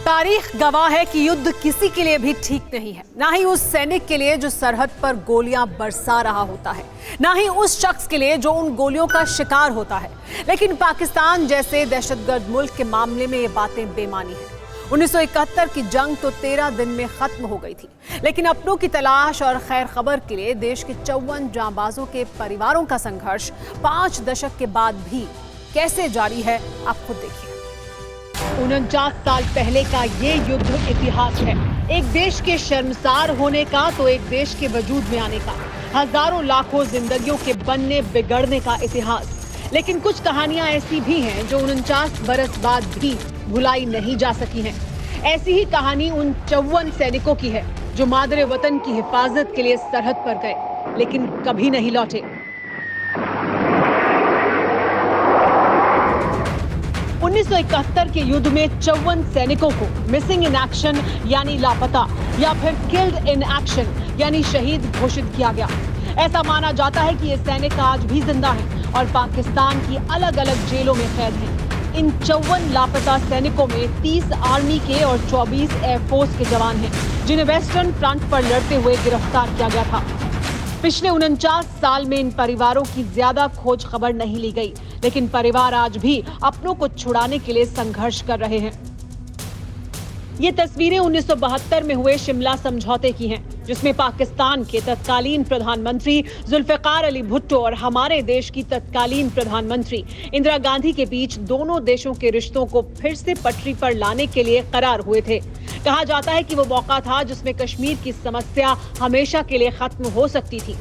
तारीख गवाह है कि युद्ध किसी के लिए भी ठीक नहीं है, ना ही उस सैनिक के लिए जो सरहद पर गोलियां बरसा रहा होता है, ना ही उस शख्स के लिए जो उन गोलियों का शिकार होता है। लेकिन पाकिस्तान जैसे दहशतगर्द मुल्क के मामले में ये बातें बेमानी है। 1971 की जंग तो 13 दिन में खत्म हो गई थी, लेकिन अपनों की तलाश और खैर खबर के लिए देश के 54 जांबाजों के परिवारों का संघर्ष 5 दशक के बाद भी कैसे जारी है, आप खुद देखिए। 49 साल पहले का ये युद्ध इतिहास है, एक देश के शर्मसार होने का तो एक देश के वजूद में आने का, हजारों लाखों जिंदगियों के बनने बिगड़ने का इतिहास। लेकिन कुछ कहानियां ऐसी भी हैं जो 49 बरस बाद भी भुलाई नहीं जा सकी हैं। ऐसी ही कहानी उन 54 सैनिकों की है जो मादरे वतन की हिफाजत के लिए सरहद पर गए लेकिन कभी नहीं लौटे। 1971 के युद्ध में 54 सैनिकों को मिसिंग इन एक्शन यानी लापता या फिर किल्ड इन एक्शन यानी शहीद घोषित किया गया। ऐसा माना जाता है कि ये सैनिक आज भी जिंदा हैं और पाकिस्तान की अलग अलग जेलों में कैद हैं। इन 54 लापता सैनिकों में 30 आर्मी के और 24 एयरफोर्स के जवान हैं, जिन्हें वेस्टर्न फ्रंट पर लड़ते हुए गिरफ्तार किया गया था। पिछले 49 साल में इन परिवारों की ज्यादा खोज खबर नहीं ली गई, लेकिन परिवार आज भी अपनों को छुड़ाने के लिए संघर्ष कर रहे हैं। ये तस्वीरें 1972 में हुए शिमला समझौते की हैं, जिसमें पाकिस्तान के तत्कालीन प्रधानमंत्री जुल्फिकार अली भुट्टो और हमारे देश की तत्कालीन प्रधानमंत्री इंदिरा गांधी के बीच दोनों देशों के रिश्तों को फिर से पटरी पर लाने के लिए करार हुए थे। कहा जाता है कि वो मौका था जिसमें कश्मीर की समस्या हमेशा के लिए खत्म हो सकती थी।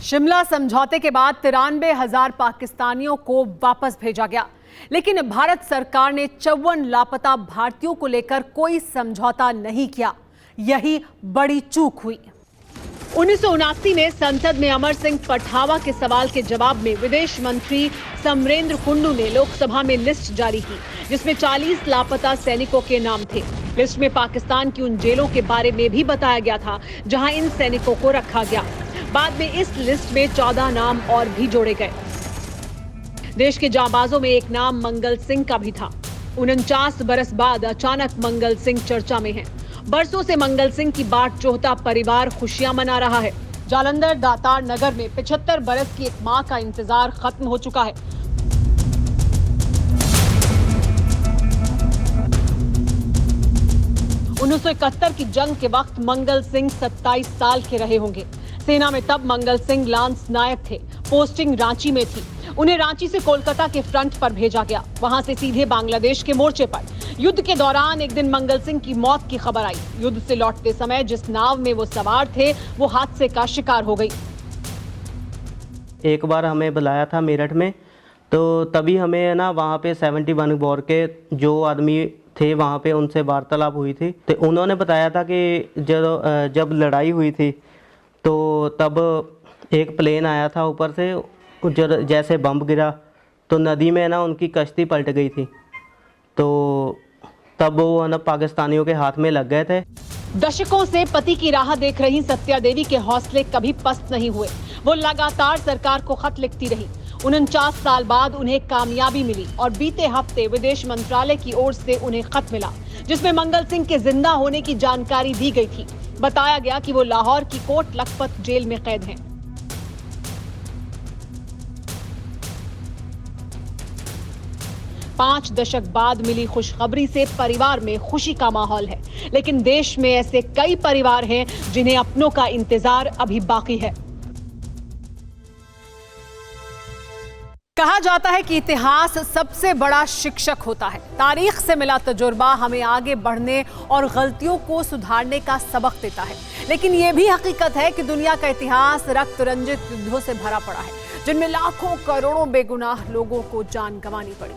शिमला समझौते के बाद 93,000 पाकिस्तानियों को वापस भेजा गया, लेकिन भारत सरकार ने 54 लापता भारतीयों को लेकर कोई समझौता नहीं किया। यही बड़ी चूक हुई। 1979 में संसद में अमर सिंह पठावा के सवाल के जवाब में विदेश मंत्री समरेंद्र कुंडू ने लोकसभा में लिस्ट जारी की, जिसमें 40 लापता सैनिकों के नाम थे। लिस्ट में पाकिस्तान की उन जेलों के बारे में भी बताया गया था जहां इन सैनिकों को रखा गया। बाद में इस लिस्ट में 14 नाम और भी जोड़े गए। देश के जांबाजों में एक नाम मंगल सिंह का भी था। 49 बरस बाद अचानक मंगल सिंह चर्चा में हैं। बरसों से मंगल सिंह की बाट जोहता परिवार खुशियां मना रहा है। जालंधर दातार नगर में 75 बरस की एक मां का इंतजार खत्म हो चुका है। उन्नीस सौ 71 की जंग के वक्त मंगल सिंह 27 साल के रहे होंगे। सेना में तब मंगल सिंह लांस नायक थे। पोस्टिंग रांची में थी। उन्हें रांची से कोलकाता के फ्रंट पर भेजा गया, वहां से सीधे बांग्लादेश के मोर्चे पर। युद्ध के दौरान एक दिन मंगल सिंह की मौत की खबर आई। युद्ध से लौटते समय जिस नाव में वो सवार थे वो हादसे का शिकार हो गई। एक बार हमें बुलाया था मेरठ में, तो तभी हमें ना वहाँ पे 71 बोर के जो आदमी थे वहाँ पे उनसे वार्तालाप हुई थी। तो उन्होंने बताया था कि जब लड़ाई हुई थी तो तब एक प्लेन आया था ऊपर से, जैसे बम गिरा तो नदी में ना उनकी कश्ती पलट गई थी, तो तब वो ना पाकिस्तानियों के हाथ में लग गए थे। दशकों से पति की राह देख रही सत्या देवी के हौसले कभी पस्त नहीं हुए। वो लगातार सरकार को खत लिखती रही। 49 साल बाद उन्हें कामयाबी मिली और बीते हफ्ते विदेश मंत्रालय की ओर से उन्हें खत मिला, जिसमें मंगल सिंह के जिंदा होने की जानकारी दी गई थी। बताया गया कि वो लाहौर की कोट लखपत जेल में कैद हैं। पांच दशक बाद मिली खुशखबरी से परिवार में खुशी का माहौल है, लेकिन देश में ऐसे कई परिवार हैं जिन्हें अपनों का इंतजार अभी बाकी है। कहा जाता है कि इतिहास सबसे बड़ा शिक्षक होता है। तारीख से मिला तजुर्बा हमें आगे बढ़ने और गलतियों को सुधारने का सबक देता है, लेकिन यह भी हकीकत है कि दुनिया का इतिहास रक्त रंजित युद्धों से भरा पड़ा है, जिनमें लाखों करोड़ों बेगुनाह लोगों को जान गंवानी पड़ी।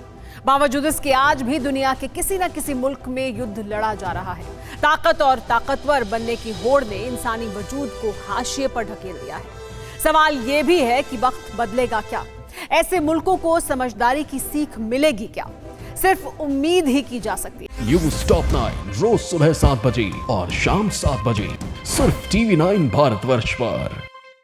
बावजूद इसके आज भी दुनिया के किसी न किसी मुल्क में युद्ध लड़ा जा रहा है। ताकत और ताकतवर बनने की होड़ ने इंसानी वजूद को हाशिए पर ढकेल दिया है। सवाल ये भी है कि वक्त बदलेगा क्या? ऐसे मुल्कों को समझदारी की सीख मिलेगी क्या? सिर्फ उम्मीद ही की जा सकती है। न्यूज़ टॉप 9 रोज सुबह 7 बजे और शाम 7 बजे सिर्फ TV9 भारतवर्ष पर।